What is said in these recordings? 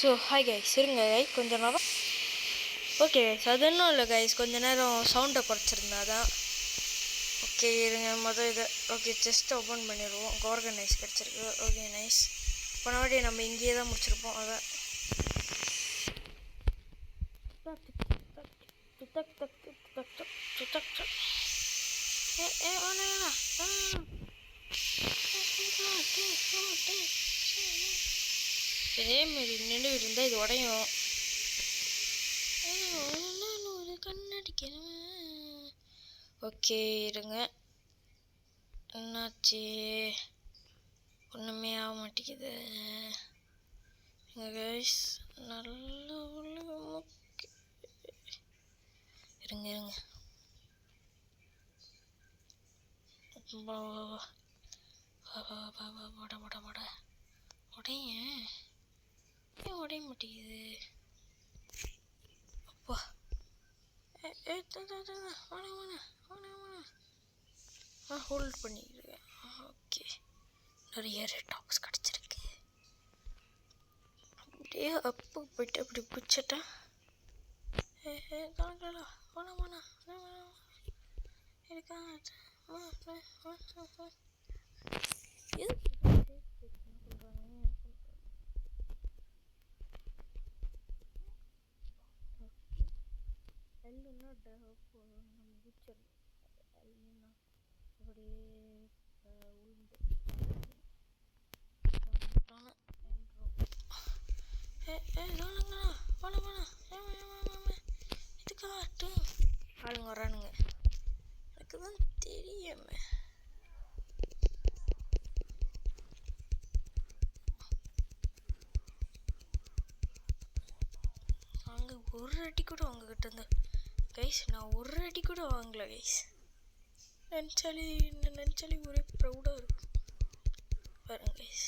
So hi guys இருங்க guys கொஞ்ச நேரம். ஓகே கைஸ் அது இன்னும் இல்லை கைஸ், கொஞ்ச நேரம் சவுண்டை குறைச்சிருந்தா தான். ஓகே இருங்க மொதல் இதை ஓகே ஜஸ்ட் ஓப்பன் பண்ணிடுவோம். ஆர்கனைஸ் கிடச்சிருக்கு. Okay nice. போன வாட்டி நம்ம இங்கேயே தான் முடிச்சிருப்போம். அதான் இதேமாரி நின்று இருந்தால் இது உடையும். ஒரு கண்ணடிக்கணும். ஓகே இருங்க, என்னாச்சு? ஒன்றுமே ஆக மாட்டேங்குது. நல்லா இருங்க இருங்க. உடைய மாட்டேங்குது. அப்பா ஹோல்ட் பண்ணிடுவேன். ஓகே நிறைய ரெட் டாப்ஸ் கிடச்சிருக்கு. அப்படியே அப்போ போயிட்டு அப்படி பிடிச்சிட்டா எல்லுன்னா நம்ம குச்சிடணும். எல்லுன்னா அப்படியே உளுந்து இதுக்காட்டு ஆளுங்க வரானுங்க. எனக்கு தான் தெரியுமே. அங்கே ஒரு அடி கூட அவங்கக்கிட்ட இருந்து கைஸ் நான் ஒரு அடி கூட வாங்கல கைஸ். நினச்சாலே ஒரே ப்ரௌடாக இருக்கும் பாருங்க கைஸ்.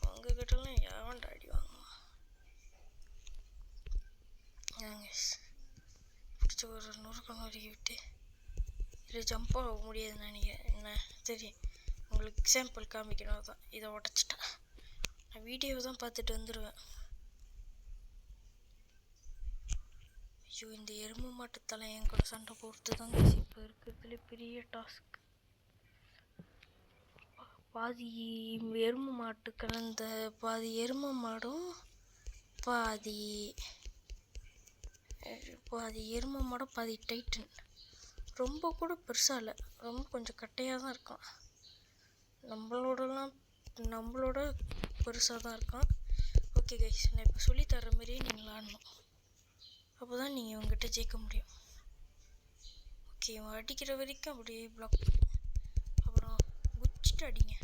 அவங்கக்கிட்டலாம் எவன்டா அடி வாங்குவான்? கைஸ் பிடிச்ச ஒரு நூறுக்கு நொறுக்கி விட்டு இதில் ஜம்ப் ஆக முடியாதுன்னு நினைக்கிறேன். என்ன தெரியும் உங்களுக்கு எக்ஸாம்பிள் காமிக்கணும் தான். இதை உடச்சிட்டா நான் வீடியோ தான் பார்த்துட்டு வந்துடுவேன். ஐயோ இந்த எறும்பு மாட்டு தலை என் கூட சண்டை போடுறது தாங்க இப்போ இருக்கிறதுல பெரிய டாஸ்க். பாதி எறும்பு மாட்டு கலந்த பாதி எறும்பு மாடும் பாதி எறும்பு மாடும் பாதி டைட்டன். ரொம்ப கூட பெருசாக இல்லை, ரொம்ப கொஞ்சம் கட்டையாக தான் இருக்கான். நம்மளோட பெருசாக தான் இருக்கான். ஓகே கைஸ் நான் இப்போ சொல்லித்தர மாதிரியே நீங்கள் ஆடணும். அப்போ தான் நீங்கள் இவங்ககிட்ட ஜெயிக்க முடியும். ஓகே இவன் அடிக்கிற வரைக்கும் அப்படியே பிளாக் பண்ணி அப்புறம் குச்சிட்டு அடிங்க.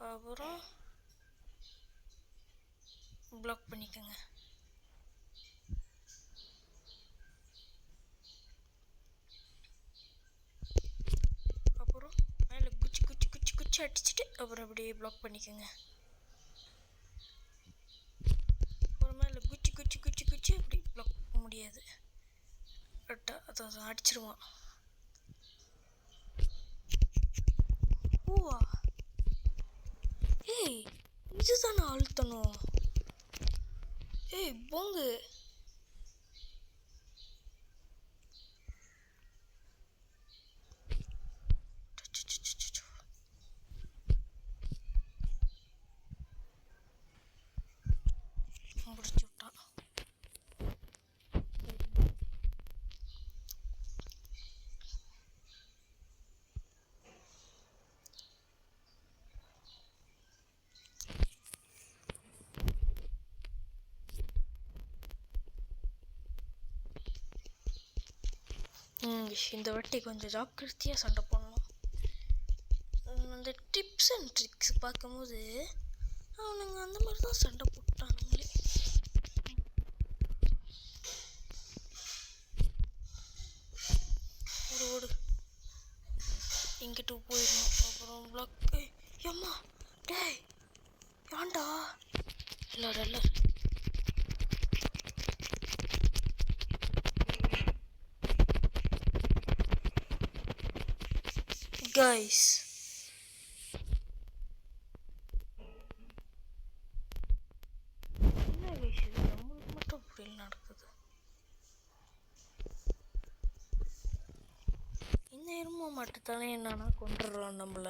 அப்புறம் பிளாக் பண்ணிக்கோங்க. அப்புறம் மேலே குச்சி குச்சி குச்சி குச்சி அடிச்சுட்டு அப்புறம் அப்படியே பிளாக் பண்ணிக்கோங்க. அப்புறம் மேலே குச்சி குச்சி குச்சி குச்சி அப்படி பிளாக் பண்ண முடியாது. கரெக்டாக அதை அடிச்சிருவான். ஓவா ஏய் இதுதான் நான் அழுத்தணும். ஏய் போங்கு முடிச்சு விட்டான். இந்த வாட்டி கொஞ்சம் ஜாக்கிரதையாக சண்டை போடணும். அந்த டிப்ஸ் அண்ட் ட்ரிக்ஸ் பார்க்கும்போது அவனுங்க அந்த மாதிரி தான் சண்டை போட்டானுங்களே. ஓடு இங்கிட்டு போயிடணும். அப்புறம் பிளாக் ஏம்மா டேய் ஏன்டா இல்லை guys நடக்குது. இந்த எருமை மட்டுத்தானே என்னன்னா கொண்டுடுறோம் நம்மள.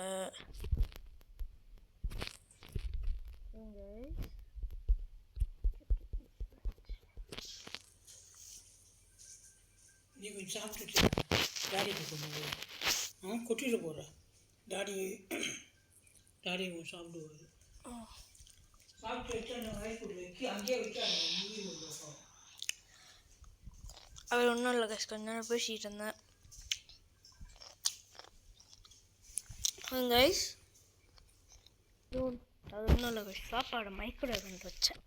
நீ கொஞ்சம் சாப்பிட்டுட்டு டாடிக்கு கொண்டு போய் கொட்டிட்டு போகிற டாடி கொஞ்சம் சாப்பிடுவார். சாப்பிட்டு வச்சு அந்த வாய்ப்பு வைக்கி அங்கேயே வச்சு அந்த மூவி வைப்போம். அவர் ஒன்றும் இல்லை கைஸ், கொஞ்ச நேரம் பேசிகிட்டு இருந்தேன். கைஸ் அது ஒன்றும் இல்லை கைஸ், சாப்பாடு மைக்ரோவேவ் வச்சேன்.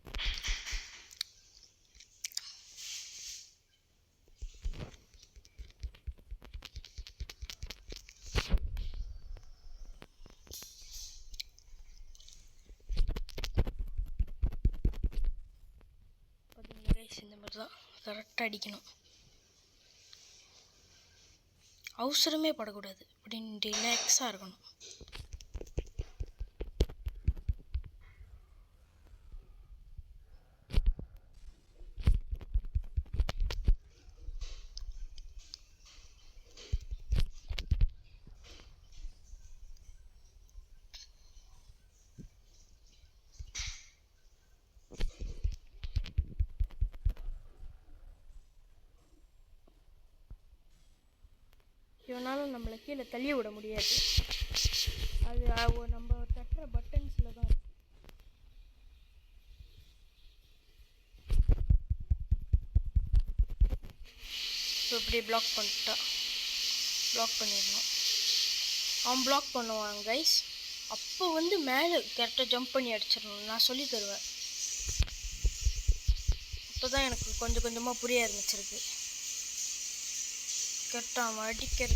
இந்த மாதிரி தான் கரெக்டாக அடிக்கணும், அவசரமே படக்கூடாது, அப்படின்னு ரிலாக்ஸாக இருக்கணும். இவனாலும் நம்மளை கீழே தள்ளி விட முடியாது, அது நம்ம தட்டுற பட்டன்ஸில் தான். இப்போ இப்படி பிளாக் பண்ணிடணும். அவன் பிளாக் பண்ணுவான் கைஸ், அப்போ வந்து மேலே கரெக்டாக ஜம்ப் பண்ணி அடிச்சிடணும். நான் சொல்லி தருவேன், இப்போ தான் எனக்கு கொஞ்சம் கொஞ்சமாக புரிய ஆரம்பிச்சிருக்கு. கரெக்டாக அவன் அடிக்கிறது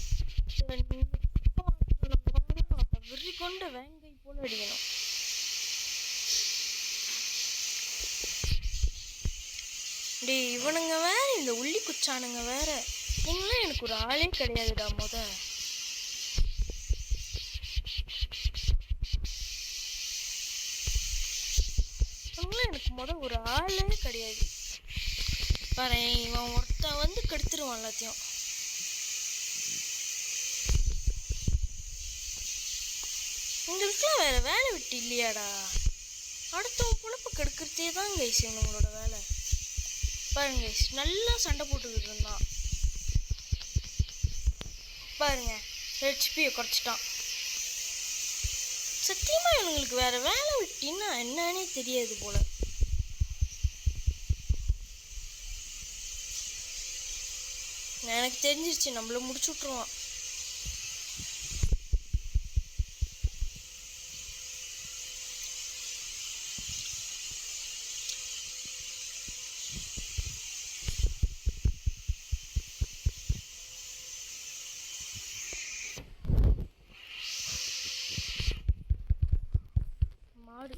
வெறி கொண்ட வேங்கை போல அடிக்கணும். டேய் இவனுங்க வேற, இந்த உள்ளி குச்சானுங்க வேற, நீங்களாம் எனக்கு ஒரு ஆளே கிடையாதுடா. எனக்கு ஒரு ஆளே கிடையாது பாரு. இவன் ஒருத்தன் வந்து கெடுத்துருவான் எல்லாத்தையும். உங்களுக்குலாம் வேற வேலை விட்டு இல்லையாடா? அடுத்தவன் பொழப்பு கெடுக்கிறதே தான் கைஸ் இவங்களோட வேலை. பாருங்க கைஸ், நல்லா சண்டை போட்டுக்கிட்டு இருந்தான் பாருங்க, ஹெச்பியை குறைச்சிட்டான். சத்தியமா இவங்களுக்கு வேற வேலை விட்டின்னா என்னன்னே தெரியாது போல. எனக்கு தெரிஞ்சிருச்சு, நம்மள முடிச்சு விட்டுருவான். மாடு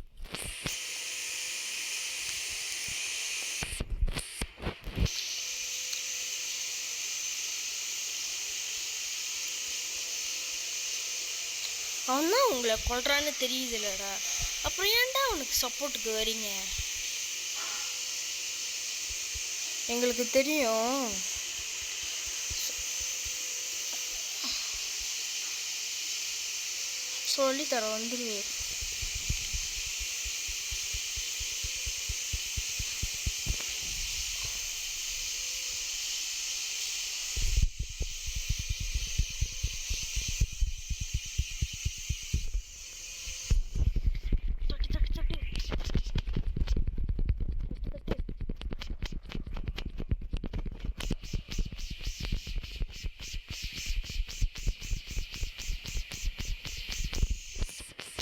அவன் தான் உங்களை கொல்றான்னு தெரியுதுல்லடா, அப்புறம் ஏன்டா அவனுக்கு சப்போர்ட்டுக்கு வரீங்க? எங்களுக்கு தெரியும். சொல்லித்தர வந்துருவே.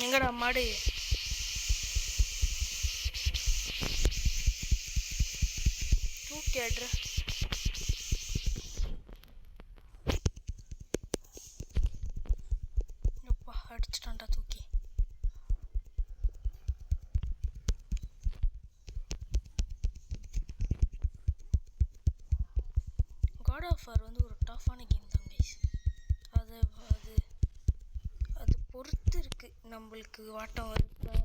எங்கடா மாடு? தூக்கி ஆடுற எப்பா, அடிச்சிட்டான்டா தூக்கி. காட் ஆஃப் வார் வந்து ஒரு டஃப்பான கேம் தான் கைஸ். அது பொறுத்து இருக்கு நம்மளுக்கு வாட்டம் வருதா.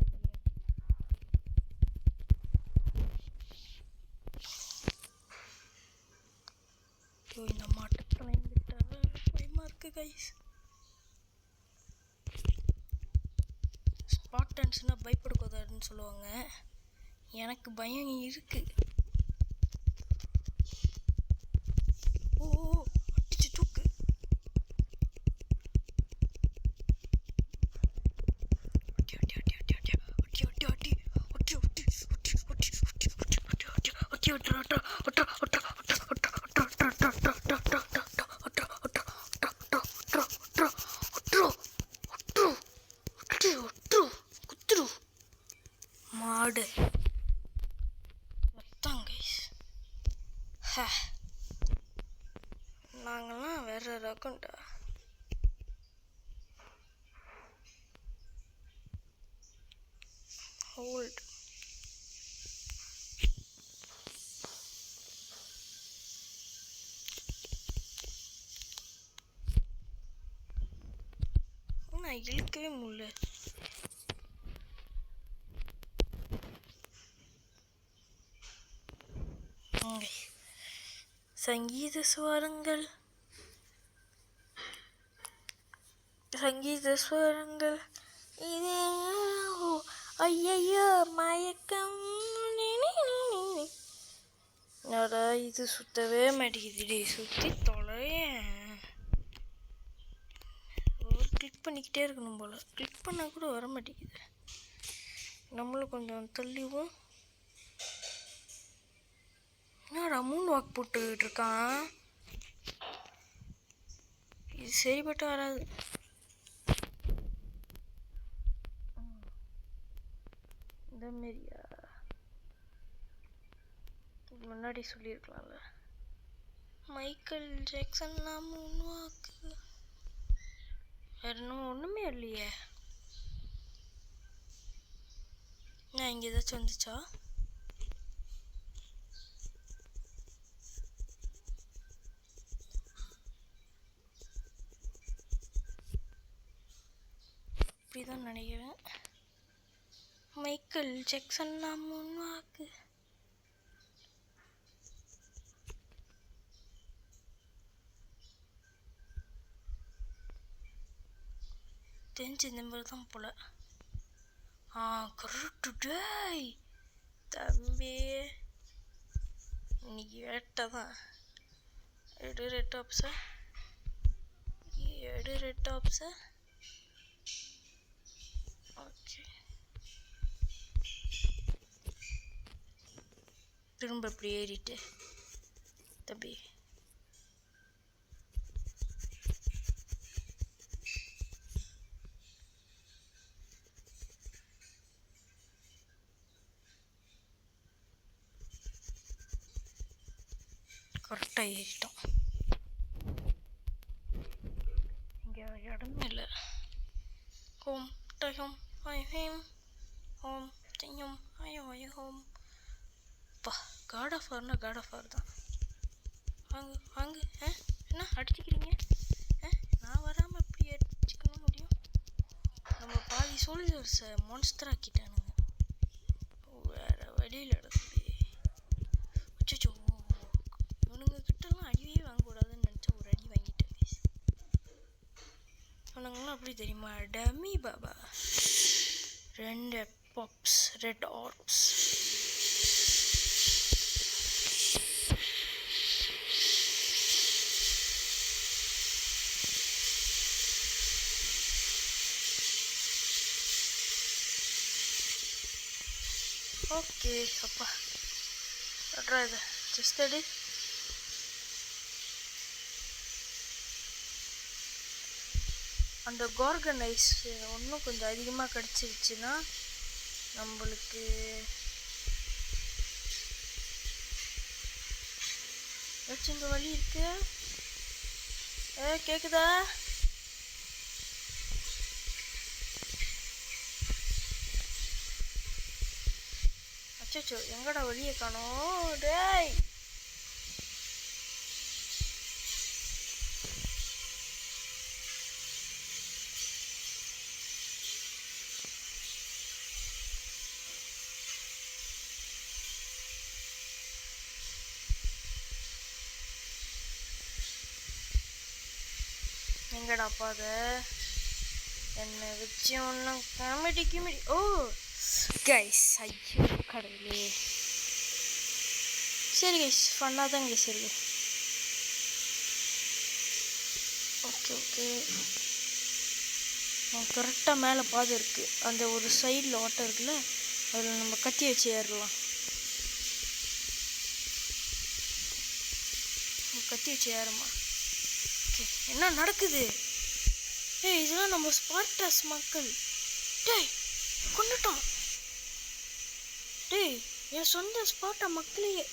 கைஸ். ஸ்பார்டன்ஸ்னால் பயப்படக்கூடாதுன்னு சொல்லுவாங்க. எனக்கு பயம் இருக்கு. ஓ அடிச்சு தூக்கு. மாடு மொத்தம் கைஸ். நாங்கள்லாம் வேற ரகம்டா. ஹோல்ட் நான் இழுக்கவே முடியல. சங்கீத ஸ்வரங்கள் இது ஐயையோ மயக்கம். என்னடா இது சுத்தவே மாட்டேங்குது. சுற்றி தொலையேன். ஒரு கிளிக் பண்ணிக்கிட்டே இருக்கணும் போல். கிளிக் பண்ணால் கூட வர மாட்டேங்குது. நம்மளும் கொஞ்சம் தள்ளிவும். என்னடா மூணு வாக் போட்டுக்கிட்டு இருக்கான். இது சரிப்பட்டு வராது. இந்த மாரியா முன்னாடி சொல்லியிருக்கலாம்ல. மைக்கேல் ஜாக்சன் நான் மூணு வாக்கு. வேற இன்னும் ஒன்றுமே இல்லையே. நான் இங்கே ஏதாச்சும் வந்துச்சா? இப்படிதான் நினைக்கிறேன். மைக்கேல் ஜாக்சன் நான் மூணு வாக்கு. தெரிஞ்சு இந்த மாதிரி தான் போல. கரெக்டு. டேய் தம்பி, இன்னைக்கு வேட்டை தான். எடு ரெட் டாப்ஸை. ஓகே, திரும்ப இப்படி ஏறிட்டு தம்பி. கரெக்டாக ஏறிட்டோம். இங்கே இடமே இல்லை. Home time ham home time home. பா, God of Warna God of வார் தான். வாங்க என்ன அடிச்சுக்கிறீங்க? நான் வராமல் எப்படி அடிச்சுக்கணும் முடியும்? நம்ம பாதி சோல்ஜர்ஸை மான்ஸ்டர் ஆக்கிட்டானுங்க. வேற வழியில் நடக்குது. அச்சோ, இவனுங்க கிட்டலாம் அடியே வாங்கக்கூடாதுன்னு நினச்சா ஒரு அடி வாங்கிட்டேன். இவனுங்களாம் அப்படி தெரியுமா? டம்மி பாபா. 2 பாப்ஸ், ரெட் ஆர்ப்ஸ். ஓகே அப்பா அட்ரா இது ஜஸ்ட் அடி. அந்த கார்கனைஸ் இன்னும் கொஞ்சம் அதிகமாக கிடச்சிருச்சுன்னா நம்மளுக்கு ஏதாச்சும் இங்கே வழி இருக்கு. கேட்குதா? அச்சோ, எங்கடா வழியை காணோம். டேய், எங்கடா பாதை? என்னை வச்சு ஒன்றும் காமெடி ஓ கைஸ், ஐயோ கடவுளே. சரி கைஸ், ஃபன்னாக தான் கைஸ் இருக்கு. ஓகே ஓகே, கரெக்டாக மேலே பாதை இருக்குது. அந்த ஒரு சைடில் ஓட்டம் இருக்குல்ல, அதில் நம்ம கத்தி வச்சு ஏறலாம். கத்தி வச்சு ஏறுமா? ஓகே, என்ன நடக்குது? ஏய், இதெல்லாம் நம்ம ஸ்பார்டஸ் மக்கள். டேய், கொண்டுட்டோம். டேய், என் சொந்த ஸ்பார்ட்டா மக்களையே.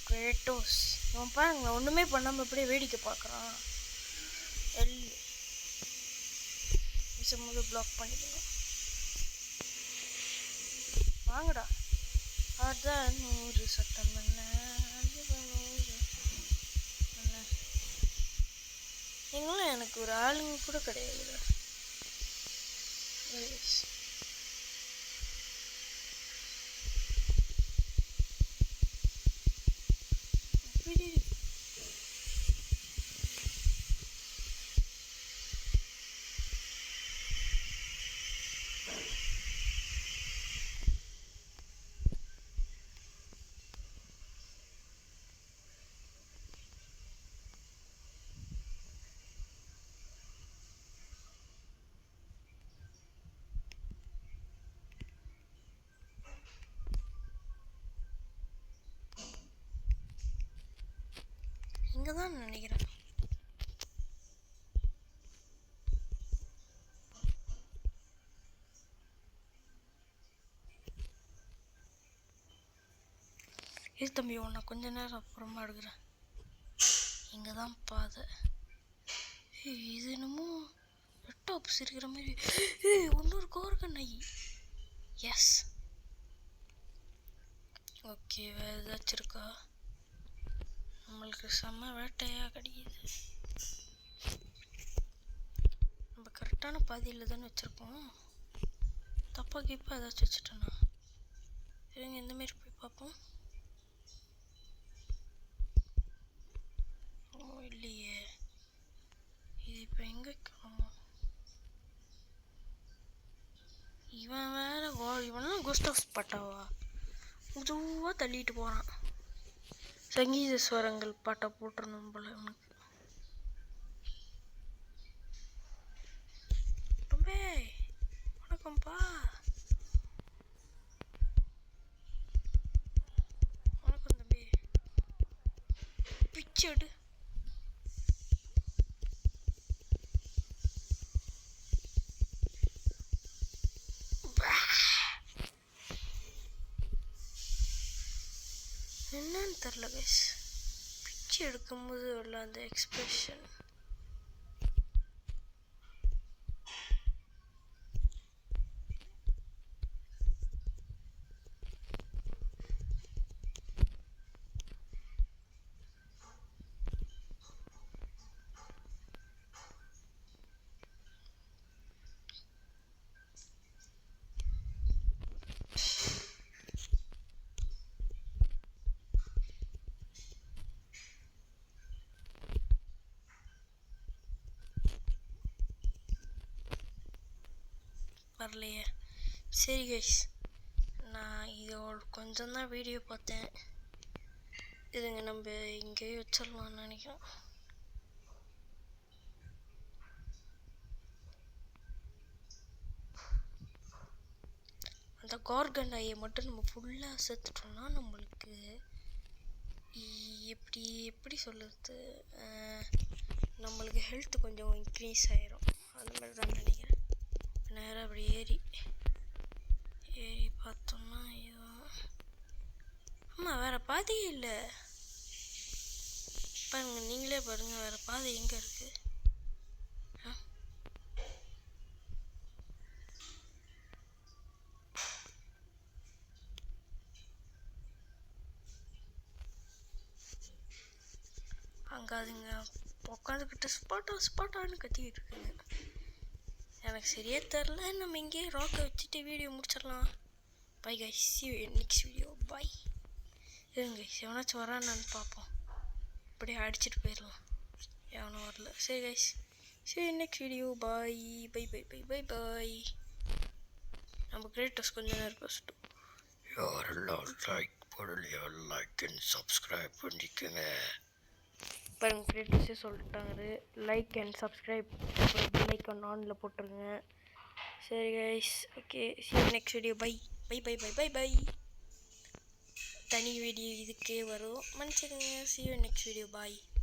கிரேட்டோஸ் இவன் பாருங்க, ஒன்றுமே பண்ணாமல் அப்படியே வேடிக்கை பார்க்குறான். வீசும்போது பிளாக் பண்ணிக்கணும். வாங்கடா. அதான் 100 சட்டம் என்ன, நீங்களும் எனக்கு ஒரு ஆளுங்க கூட கிடையாது. இங்கே தான் நினைக்கிறேன். இது தம்பி, உன்னை கொஞ்ச நேரம் அப்புறமா எடுக்கிறேன். இங்கே தான் பாதை. இது என்னமோ லேப்டாப்ஸ் இருக்கிற மாதிரி. இன்னொரு கோர்கன் ஐ. எஸ். ஓகே, வேறு ஏதாச்சும் இருக்கா? நம்மளுக்கு செம்ம வேட்டையாக கிடைக்குது. நம்ம கரெக்டான பாதியில் தானே வச்சுருப்போம். தப்பா கீப்பா ஏதாச்சும் வச்சுட்டோன்னா இருங்க, இந்தமாரி போய் பார்ப்போம். ஓ இல்லையே, இது இப்போ எங்கே வைக்கணும்? இவன் வேற இவன்லாம் கோஸ்ட் ஆஃப் ஸ்பாட்டாவா? மெதுவாக தள்ளிட்டு போகிறான். சங்கீத ஸ்வரங்கள் பாட்டை போட்டுருணும் போல அவனுக்கு. ரொம்ப வணக்கம்ப்பா. வணக்கம் தம்பி. பிச்சடு. என்னன்னு தெரில கைஸ், பிச்சு எடுக்கும்போது உள்ள அந்த எக்ஸ்பிரஷன். வரலையே. சரி கைஸ், நான் இதோட கொஞ்சம் தான் வீடியோ பார்த்தேன். இதுங்க நம்ம இங்கேயே வச்சிடலாம்னு நினைக்கிறேன். அந்த கார்கன் ஐயை மட்டும் நம்ம ஃபுல்லாக செத்துட்டோம்னா நம்மளுக்கு எப்படி சொல்லுறது, நம்மளுக்கு ஹெல்த் கொஞ்சம் இன்க்ரீஸ் ஆயிரும். அந்த மாதிரி தான் நினைக்கிறேன். நேராக அப்படி ஏறி பார்த்தோம்னா இதுதான். ஆமாம், வேறு பாதையே இல்லை. பாருங்க, நீங்களே பாருங்கள், வேறு பாதை எங்கே இருக்குது? அங்கே அதுங்க உட்காந்துக்கிட்டு ஸ்பாட்டான்னு கத்திக்கிட்டு இருக்குங்க. எனக்கு சரியா தெரில. நம்ம இங்கேயே ராக்கை வச்சுட்டு வீடியோ முடிச்சிடலாம். Bye guys, see you in next video. Bye. இருங்க கைஸ், எவனாச்சும் வரான்னு பார்ப்போம். அப்படியே அடிச்சுட்டு போயிடலாம். சரி guys, see you in next video. Bye bye bye bye bye bye. நம்ம கிரியேட்டர்ஸ் கொஞ்ச நேரம் பேசிட்டோம். யாரெல்லாம் லைக் போடலையோ லைக் அண்ட் சப்ஸ்கிரைப் பண்ணிக்கோங்க. பாருங்க கிரியேட்டர்ஸே சொல்லிட்டாங்க, லைக் அண்ட் சப்ஸ்கிரைப், அப்புறம் பெல் ஐக்கான் ஆனில் போட்டுருங்க. சரி guys, okay, see you next video. Bye bye bye bye bye bye. தனி வீடியோ இதுக்கே வரும், மன்னிச்சுக்கோங்க. see you next video. Bye.